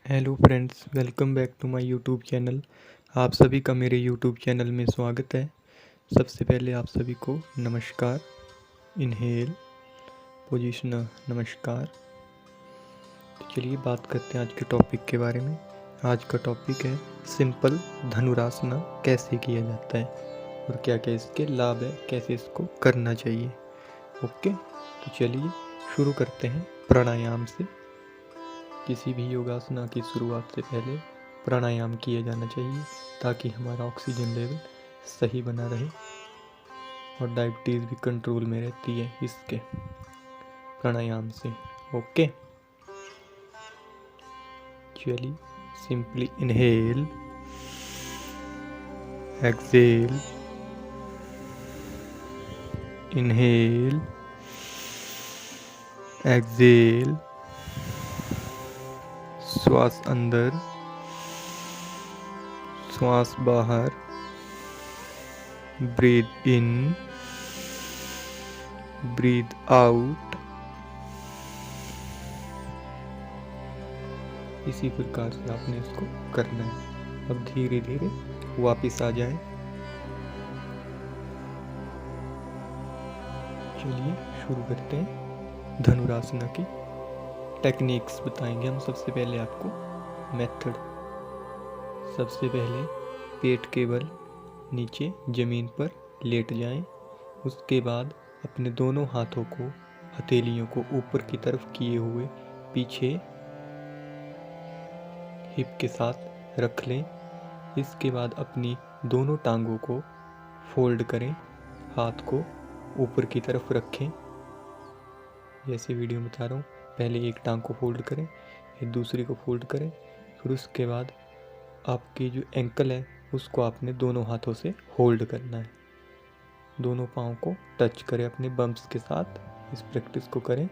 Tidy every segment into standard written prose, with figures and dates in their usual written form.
Hello friends, welcome back to my YouTube channel. आप सभी का मेरे यूट्यूब चैनल में स्वागत है। सबसे पहले आप सभी को नमस्कार। इनहेल, पोजीशन, नमस्कार। तो चलिए बात करते हैं आज के टॉपिक के बारे में। आज का टॉपिक है सिंपल धनुरासना कैसे किया जाता है और क्या क्या इसके लाभ है, कैसे इसको करना चाहिए। ओके, तो चलिए शुरू करते हैं प्राणायाम से। किसी भी योगासना की शुरुआत से पहले प्राणायाम किया जाना चाहिए ताकि हमारा ऑक्सीजन लेवल सही बना रहे और डायबिटीज़ भी कंट्रोल में रहती है इसके प्राणायाम से। ओके, चलिए simply inhale, exhale, inhale, exhale. श्वास अंदर, श्वास बाहर। Breathe in, breathe out. इसी प्रकार से आपने इसको करना है। अब धीरे धीरे वापस आ जाए। चलिए शुरू करते हैं। धनुरासना की टेक्निक्स बताएंगे हम। सबसे पहले आपको मेथड। सबसे पहले पेट के बल नीचे ज़मीन पर लेट जाएं। उसके बाद अपने दोनों हाथों को, हथेलियों को ऊपर की तरफ किए हुए पीछे हिप के साथ रख लें। इसके बाद अपनी दोनों टांगों को फोल्ड करें, हाथ को ऊपर की तरफ रखें। जैसे वीडियो में बता रहा हूँ, पहले एक टांग को फोल्ड करें, फिर दूसरी को फोल्ड करें। फिर उसके बाद आपकी जो एंकल है उसको आपने दोनों हाथों से होल्ड करना है। दोनों पाँव को टच करें अपने बम्प्स के साथ। इस प्रैक्टिस को करें।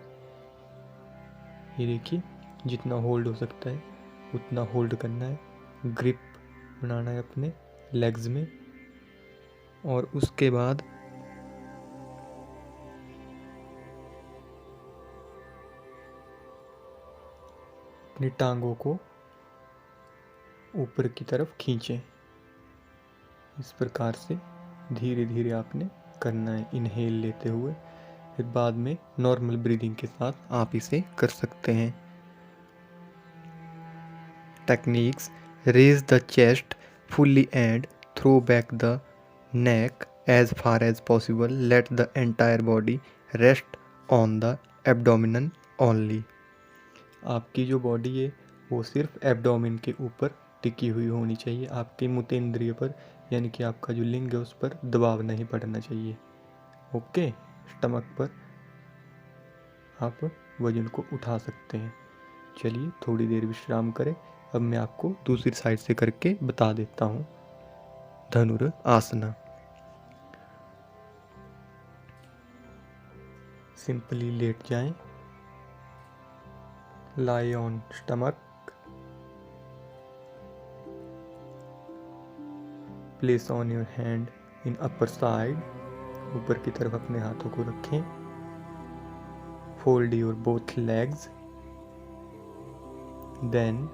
ये देखिए, जितना होल्ड हो सकता है उतना होल्ड करना है। ग्रिप बनाना है अपने लेग्स में। और उसके बाद अपनी टांगों को ऊपर की तरफ खींचें। इस प्रकार से धीरे धीरे आपने करना है, इनहेल लेते हुए। फिर बाद में नॉर्मल ब्रीदिंग के साथ आप इसे कर सकते हैं। Techniques: raise the chest fully and throw back the neck as far as possible. Let the entire body rest on the abdomen only. आपकी जो बॉडी है वो सिर्फ एब्डोमेन के ऊपर टिकी हुई होनी चाहिए। आपके मूत्रेंद्रिय पर, यानी कि आपका जो लिंग है उस पर दबाव नहीं पड़ना चाहिए। ओके, स्टमक पर आप वजन को उठा सकते हैं। चलिए थोड़ी देर विश्राम करें। अब मैं आपको दूसरी साइड से करके बता देता हूँ। धनुर आसना। सिंपली लेट जाएं। Lie on stomach. Place on your hand in upper side. ऊपर की तरफ अपने हाथों को रखें। Fold your both legs. Then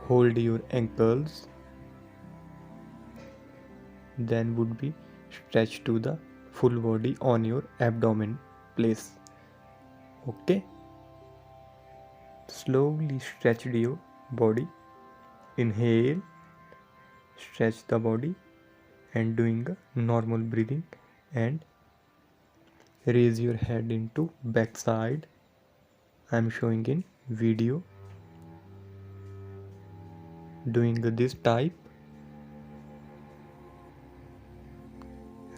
hold your ankles. Then would be stretch to the full body on your abdomen place. Okay, slowly stretch your body. Inhale, stretch the body and doing a normal breathing, and raise your head into back side. I am showing in video doing this type.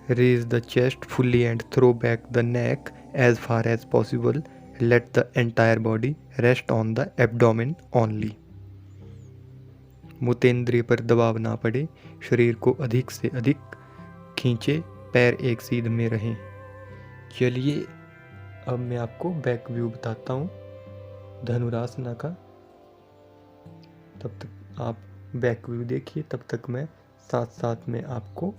Raise the chest fully and throw back the neck as far as possible. Let the entire body rest on the abdomen only. मूत्रेंद्रिय पर दबाव ना पड़े, शरीर को अधिक से अधिक खींचे, पैर एक सीध में रहें। चलिए अब मैं आपको बैक व्यू बताता हूँ धनुरासना का। तब तक आप बैक व्यू देखिए, तब तक मैं साथ साथ में आपको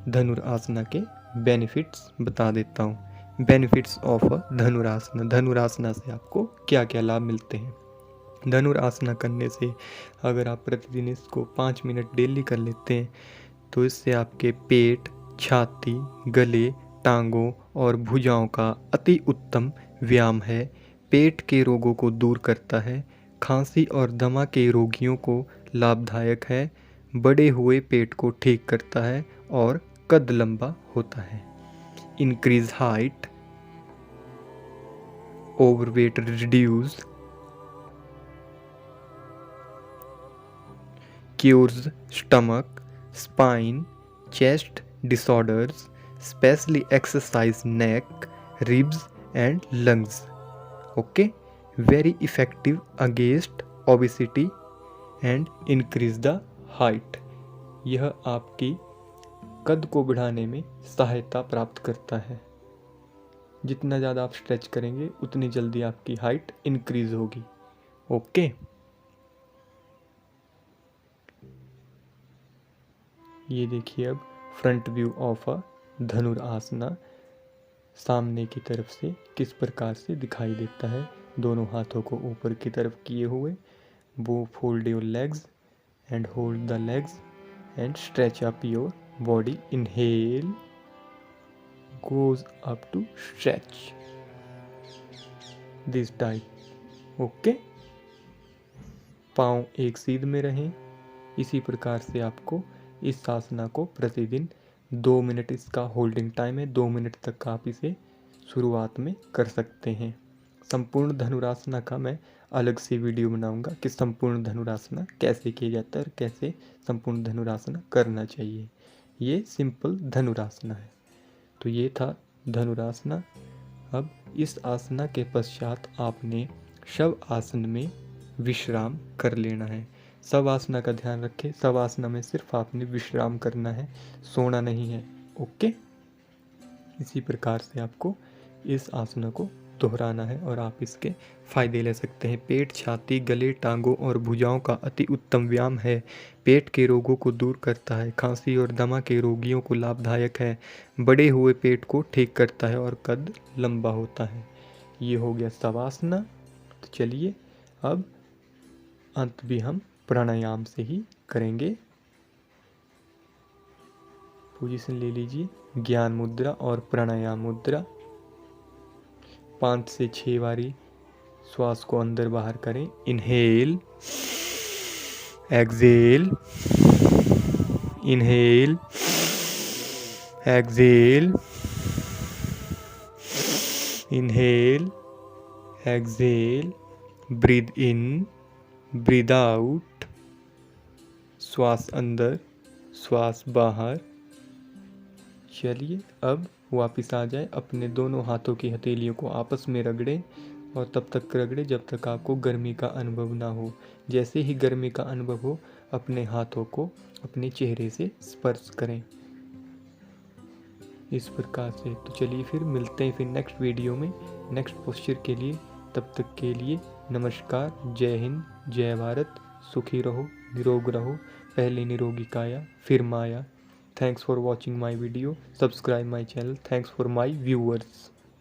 धनुरासना के बेनिफिट्स बता देता हूँ। Benefits of Dhanurasana. धनुरासना से आपको क्या क्या लाभ मिलते हैं। धनुरासना करने से अगर आप प्रतिदिन इसको 5 मिनट डेली कर लेते हैं तो इससे आपके पेट, छाती, गले, टांगों और भुजाओं का अति उत्तम व्यायाम है। पेट के रोगों को दूर करता है। खांसी और दमा के रोगियों को लाभदायक है। बढ़े हुए पेट को ठीक करता है और कद लंबा होता है। Increase height, overweight reduce, cures stomach, spine, chest disorders, especially exercise neck, ribs and lungs. Okay, very effective against obesity and increase the height. यह आपकी कद को बढ़ाने में सहायता प्राप्त करता है। जितना ज़्यादा आप स्ट्रेच करेंगे उतनी जल्दी आपकी हाइट इंक्रीज होगी। ओके, ये देखिए अब front view of a Dhanurasana सामने की तरफ से किस प्रकार से दिखाई देता है। दोनों हाथों को ऊपर की तरफ किए हुए, वो fold your legs and hold the legs and stretch up your body. Inhale goes up to stretch this type. Okay, पाँव एक सीध में रहें। इसी प्रकार से आपको इस आसना को प्रतिदिन 2 मिनट इसका होल्डिंग टाइम है, 2 मिनट तक आप इसे शुरुआत में कर सकते हैं। संपूर्ण धनुरासना का मैं अलग से वीडियो बनाऊंगा कि संपूर्ण धनुरासना कैसे किया जाता है और कैसे संपूर्ण धनुरासना करना चाहिए। ये सिंपल धनुरासना है। तो ये था धनुरासना। अब इस आसना के पश्चात आपने शव आसन में विश्राम कर लेना है। शवासना का ध्यान रखें, शवासना में सिर्फ आपने विश्राम करना है, सोना नहीं है। ओके, इसी प्रकार से आपको इस आसना को दोहराना है और आप इसके फायदे ले सकते हैं। पेट, छाती, गले, टांगों और भुजाओं का अति उत्तम व्यायाम है। पेट के रोगों को दूर करता है। खांसी और दमा के रोगियों को लाभदायक है। बढ़े हुए पेट को ठीक करता है और कद लंबा होता है। ये हो गया शवासना। तो चलिए अब अंत भी हम प्राणायाम से ही करेंगे। पोजीशन ले लीजिए, ज्ञान मुद्रा और प्राणायाम मुद्रा। 5 से 6 बारी श्वास को अंदर बाहर करें। Inhale, exhale, inhale, exhale, inhale, exhale, breathe in, breathe out. श्वास अंदर, श्वास बाहर। चलिए अब वापस आ जाए। अपने दोनों हाथों की हथेलियों को आपस में रगड़ें और तब तक रगड़ें जब तक आपको गर्मी का अनुभव ना हो। जैसे ही गर्मी का अनुभव हो, अपने हाथों को अपने चेहरे से स्पर्श करें इस प्रकार से। तो चलिए फिर मिलते हैं फिर नेक्स्ट वीडियो में नेक्स्ट पोस्चर के लिए। तब तक के लिए नमस्कार, जय हिंद, जय भारत। सुखी रहो, निरोग रहो। पहले निरोगी काया फिर माया। Thanks for watching my video. Subscribe my channel. Thanks for my viewers.